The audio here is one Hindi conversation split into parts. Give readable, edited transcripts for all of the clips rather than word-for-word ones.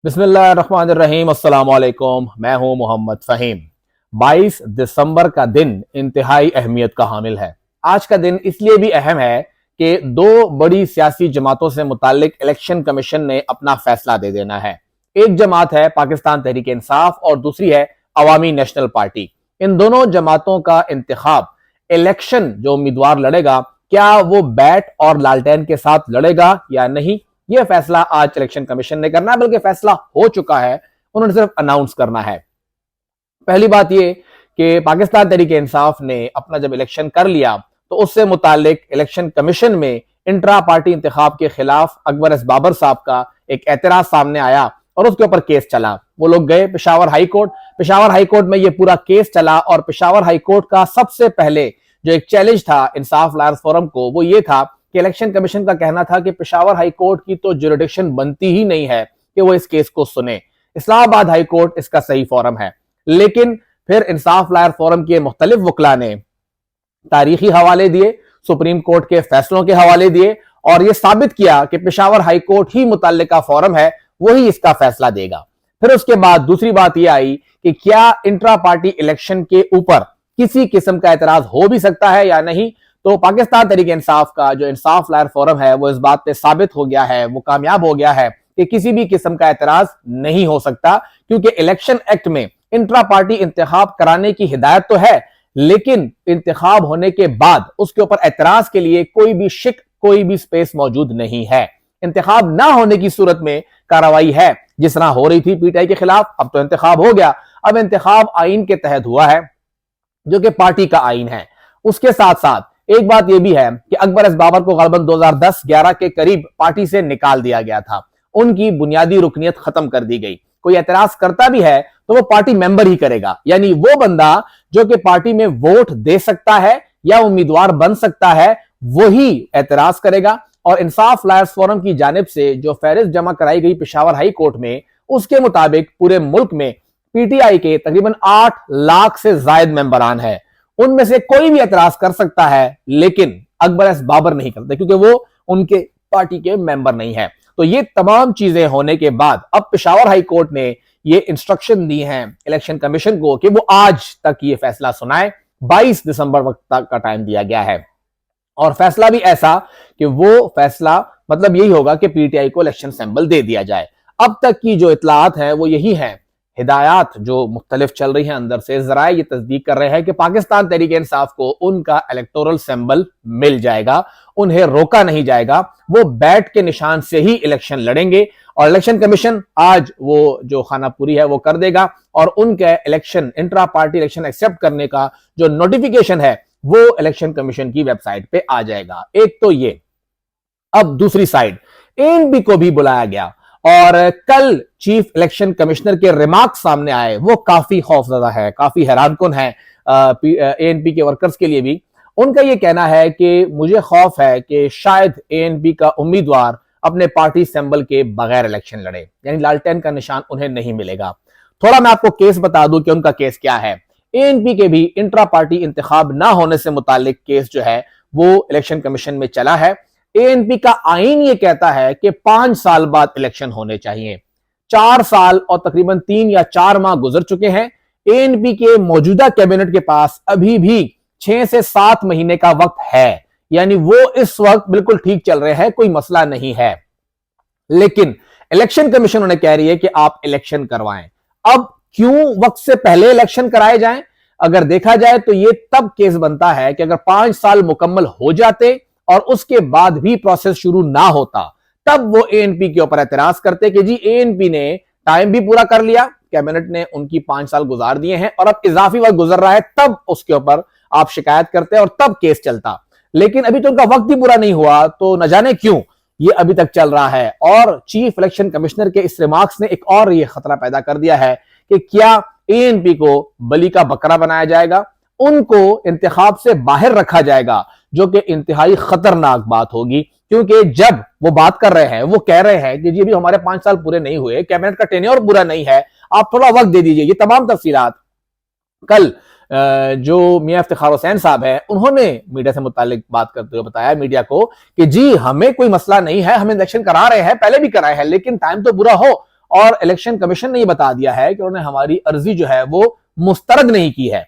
बिस्मिल्लाहिर्रहमानिर्रहीम। अस्सलाम वालेकुम। मैं हूं मोहम्मद फ़हीम। 22 दिसंबर का दिन इंतहाई अहमियत का हामिल है। आज का दिन इसलिए भी अहम है कि दो बड़ी सियासी जमातों से मुताल्लिक इलेक्शन कमीशन ने अपना फैसला दे देना है। एक जमात है पाकिस्तान तहरीक इंसाफ और दूसरी है अवामी नेशनल पार्टी। इन दोनों जमातों का इंतखाब, इलेक्शन जो उम्मीदवार लड़ेगा, क्या वो बैट और लालटेन के साथ लड़ेगा या नहीं, यह फैसला आज इलेक्शन कमीशन ने करना है। बल्कि फैसला हो चुका है, उन्होंने सिर्फ अनाउंस करना है। पहली बात यह कि पाकिस्तान तहरीक इंसाफ ने अपना जब इलेक्शन कर लिया तो उससे मुतालिक इलेक्शन कमीशन में इंट्रा पार्टी इंतखाब के खिलाफ अकबर एस बाबर साहब का एक एतराज सामने आया और उसके ऊपर केस चला। वो लोग गए Peshawar high court. Peshawar high court में यह पूरा केस चला और पेशावर हाई कोर्ट का सबसे पहले जो एक चैलेंज था इंसाफ लायर्स फोरम को, वो ये था कि इलेक्शन कमीशन का कहना था कि पेशावर हाई कोर्ट की तो जुरिडिक्शन बनती ही नहीं है कि वो इस केस को सुने। इस्लामाबाद हाई कोर्ट इसका सही फोरम है। लेकिन फिर इंसाफ लायर फोरम के मुख्तलिफ वकला ने तारीखी हवाले दिए, सुप्रीम कोर्ट के फैसलों के हवाले दिए और यह साबित किया कि पेशावर हाई कोर्ट ही मुतल्लिका फोरम है, वही इसका फैसला देगा। फिर उसके बाद दूसरी बात यह आई कि क्या इंट्रा पार्टी इलेक्शन के ऊपर किसी किस्म का एतराज हो भी सकता है या नहीं। तो पाकिस्तान तहरीक इंसाफ का जो इंसाफ लायर फोरम है वो इस बात पे साबित हो गया है, वो कामयाब हो गया है कि किसी भी किस्म का एतराज नहीं हो सकता, क्योंकि इलेक्शन एक्ट में इंट्रा पार्टी इंतखाब कराने की हिदायत तो है, लेकिन इंतखाब होने के बाद उसके ऊपर एतराज के लिए कोई भी शिक, कोई भी स्पेस मौजूद नहीं है। इंतखाब ना होने की सूरत में कार्रवाई है, जिस तरह हो रही थी पीटीआई के खिलाफ। अब तो इंतखाब हो गया, अब इंतखाब आइन के तहत हुआ है जो कि पार्टी का आइन है। उसके साथ साथ एक बात यह भी है कि अकबर एस बाबर को गलबन 2010-11 के करीब पार्टी से निकाल दिया गया था। उनकी बुनियादी रुकनियत खत्म कर दी गई। कोई एतराज करता भी है तो वो पार्टी मेंबर ही करेगा, यानी वो बंदा जो कि पार्टी में वोट दे सकता है या उम्मीदवार बन सकता है, वही एतराज करेगा। और इंसाफ लायर्स फोरम की जानिब से जो फहरिस्त जमा कराई गई पेशावर हाई कोर्ट में, उसके मुताबिक पूरे मुल्क में पीटीआई के तकरीबन 8 लाख से ज्यादा मेंबरान है। उनमें से कोई भी एतराज कर सकता है, लेकिन अकबर एस बाबर नहीं करते क्योंकि वो उनके पार्टी के मेंबर नहीं है। तो ये तमाम चीजें होने के बाद अब पेशावर हाई कोर्ट ने ये इंस्ट्रक्शन दी हैं इलेक्शन कमीशन को कि वो आज तक ये फैसला सुनाए। 22 दिसंबर तक का टाइम दिया गया है और फैसला भी ऐसा कि वो फैसला मतलब यही होगा कि पीटीआई को इलेक्शन सैंपल दे दिया जाए। अब तक की जो इतलात है वो यही है, हिदायत जो मुख्तलिफ चल रही हैं अंदर से, जराए ये तस्दीक कर रहे हैं कि पाकिस्तान तहरीक इंसाफ को उनका इलेक्टोरल सिंबल मिल जाएगा, उन्हें रोका नहीं जाएगा। वो बैट के निशान से ही इलेक्शन लड़ेंगे और इलेक्शन कमीशन आज वो जो खानापुरी है वो कर देगा और उनके election intra party election accept करने का जो नोटिफिकेशन है वो इलेक्शन कमीशन की वेबसाइट पे आ जाएगा। एक तो ये। अब दूसरी साइड, एएनपी को भी बुलाया गया और कल चीफ इलेक्शन कमिश्नर के रिमार्क सामने आए। वो काफी खौफजदा है, काफी हैरानकुन है एएनपी के वर्कर्स के लिए भी। उनका यह कहना है कि मुझे खौफ है कि शायद एएनपी का उम्मीदवार अपने पार्टी सिंबल के बगैर इलेक्शन लड़े, यानी लालटेन का निशान उन्हें नहीं मिलेगा। थोड़ा मैं आपको केस बता दूं कि उनका केस क्या है। एएनपी के भी इंट्रा पार्टी इंतखाब ना होने से मुतालिक केस जो है वो इलेक्शन कमीशन में चला है। एएनपी का आइन ये कहता है कि 5 साल बाद इलेक्शन होने चाहिए। 4 साल और तकरीबन 3 या 4 माह गुजर चुके हैं। एएनपी के मौजूदा कैबिनेट के पास अभी भी 6 से 7 महीने का वक्त है, यानी वो इस वक्त बिल्कुल ठीक चल रहे हैं, कोई मसला नहीं है। लेकिन इलेक्शन कमीशन उन्हें कह रही है कि आप इलेक्शन करवाएं। अब क्यों वक्त से पहले इलेक्शन कराए जाएं? अगर देखा जाए तो ये तब केस बनता है कि अगर 5 साल मुकम्मल हो जाते और उसके बाद भी प्रोसेस शुरू ना होता, तब वो एएनपी के ऊपर एतराज करते कि जी एएनपी ने टाइम भी पूरा कर लिया, कैबिनेट ने उनकी 5 साल गुजार दिए हैं और अब इजाफी वक्त गुजर रहा है, तब उसके ऊपर आप शिकायत करते और तब केस चलता। लेकिन अभी तो उनका वक्त ही पूरा नहीं हुआ, तो न जाने क्यों ये अभी तक चल रहा है। और चीफ इलेक्शन कमिश्नर के इस रिमार्क्स ने एक और ये खतरा पैदा कर दिया है कि क्या एएनपी को बली का बकरा बनाया जाएगा, उनको इंतखाब से बाहर रखा जाएगा, जो कि इंतहाई खतरनाक बात होगी। क्योंकि जब वो बात कर रहे हैं, वो कह रहे हैं कि जी अभी हमारे 5 साल पूरे नहीं हुए, कैबिनेट का टेन्योर पूरा नहीं है, आप थोड़ा वक्त दे दीजिए। ये तमाम तफसीलात कल जो मियां इफ्तिखार हुसैन साहब है, उन्होंने मीडिया से मुतालिक बात करते हुए बताया मीडिया को कि जी हमें कोई मसला नहीं है, हम इलेक्शन करा रहे हैं, पहले भी कराए हैं, लेकिन टाइम तो पूरा हो और इलेक्शन कमीशन ने ये बता दिया है कि उन्होंने हमारी अर्जी जो है वो मुस्तरद नहीं की है,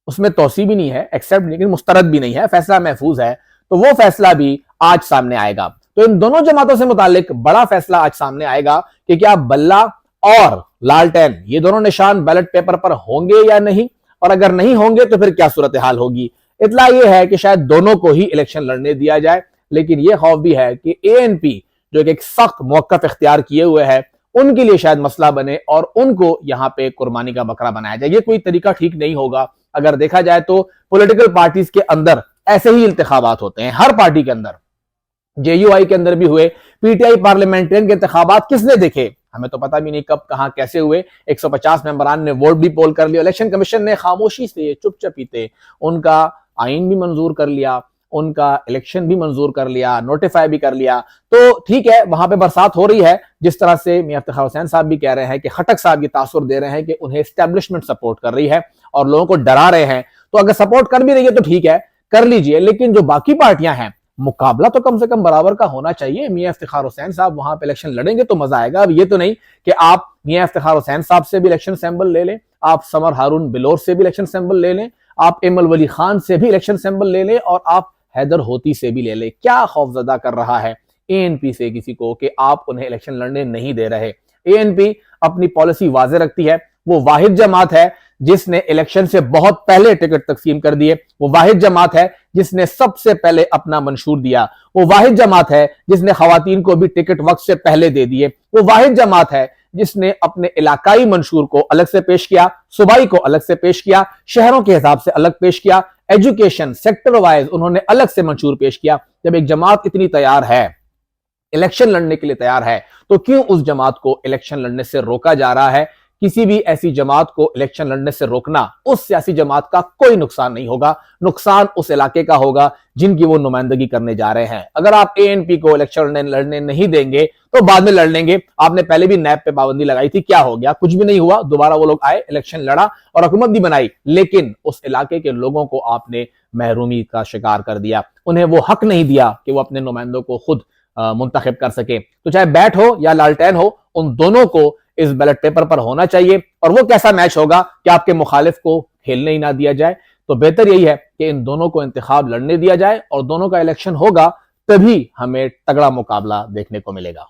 उसमें तौसी भी नहीं है, एक्सेप्ट लेकिन मुस्तरद भी नहीं है, फैसला महफूज है, तो वो फैसला भी आज सामने आएगा। तो इन दोनों जमातों से मुतालिक बड़ा फैसला आज सामने आएगा कि क्या बल्ला और लालटेन ये दोनों निशान बैलेट पेपर पर होंगे या नहीं, और अगर नहीं होंगे तो फिर क्या सूरत हाल होगी। इतला यह है कि शायद दोनों को ही इलेक्शन लड़ने दिया जाए, लेकिन यह खौफ भी है कि एएनपी जो एक सख्त मौकफ इख्तियार किए हुए है उनके लिए शायद मसला बने और उनको यहां पे कुर्बानी का बकरा बनाया जाए। ये कोई तरीका ठीक नहीं होगा। अगर देखा जाए तो पॉलिटिकल पार्टीज के अंदर ऐसे ही इंतखाबात होते हैं, हर पार्टी के अंदर, जेयूआई के अंदर भी हुए, पीटीआई पार्लियामेंटेरियन के इंतखाबात किसने देखे, हमें तो पता भी नहीं कब कहां कैसे हुए। 150 मेंबरान ने वोट भी पोल कर लिया, इलेक्शन कमीशन ने खामोशी से चुपचापीते उनका आइन भी मंजूर कर लिया, उनका इलेक्शन भी मंजूर कर लिया, नोटिफाई भी कर लिया। तो ठीक है, वहां पे बरसात हो रही है, जिस तरह से मियां इफ्तिखार हुसैन साहब भी कह रहे हैं कि खटक साहब ये तासुर दे रहे हैं कि उन्हें एस्टेब्लिशमेंट सपोर्ट कर रही है और लोगों को डरा रहे हैं। तो अगर सपोर्ट कर भी रही है तो ठीक है, कर लीजिए, लेकिन जो बाकी पार्टियां हैं मुकाबला तो कम से कम बराबर का होना चाहिए। मियां इफ्तिखार हुसैन साहब वहां पे इलेक्शन लड़ेंगे तो मजा आएगा। अब ये तो नहीं कि आप मियां इफ्तिखार हुसैन साहब से भी इलेक्शन सैंपल ले लें, आप समर हारून बिलोर से भी इलेक्शन सैंपल ले लें, आप एमल वली खान से भी इलेक्शन सैंपल ले लें और आप हैदर होती से भी ले लें। क्या खौफजदा कर रहा है एएनपी से किसी को कि आप उन्हें इलेक्शन लड़ने नहीं दे रहे। एएनपी अपनी पॉलिसी वाजे रखती है, वो वाहिद जमात है जिसने इलेक्शन से बहुत पहले टिकट तकसीम कर दिए, वो वाहिद जमात है जिसने सबसे पहले अपना मंशूर दिया, वो वाहिद जमात है जिसने खवातीन को भी टिकट वक्त से पहले दे दिए, वो वाहिद जमात है जिसने अपने इलाकाई मंशूर को अलग से पेश किया, सूबाई को अलग से पेश किया, शहरों के हिसाब से अलग पेश किया, एजुकेशन सेक्टर वाइज उन्होंने अलग से मंशूर पेश किया। जब एक जमात इतनी तैयार है, इलेक्शन लड़ने के लिए तैयार है, तो क्यों उस जमात को इलेक्शन लड़ने से रोका जा रहा है। किसी भी ऐसी जमात को इलेक्शन लड़ने से रोकना उस सियासी जमात का कोई नुकसान नहीं होगा, नुकसान उस इलाके का होगा जिनकी वो नुमाइंदगी करने जा रहे हैं। अगर आप एएनपी को इलेक्शन लड़ने नहीं देंगे तो बाद में लड़ लेंगे। आपने पहले भी नैब पे पाबंदी लगाई थी, क्या हो गया, कुछ भी नहीं हुआ। दोबारा वो लोग आए, इलेक्शन लड़ा और हुकूमत भी बनाई, लेकिन उस इलाके के लोगों को आपने महरूमी का शिकार कर दिया। उन्हें वो हक नहीं दिया कि वो अपने नुमाइंदों को खुद मुंतखब कर सके। तो चाहे बैट हो या लालटेन हो, उन दोनों को इस बैलेट पेपर पर होना चाहिए। और वो कैसा मैच होगा कि आपके मुखालिफ को खेलने ही ना दिया जाए। तो बेहतर यही है कि इन दोनों को इंतखाब लड़ने दिया जाए और दोनों का इलेक्शन होगा, तभी हमें तगड़ा मुकाबला देखने को मिलेगा।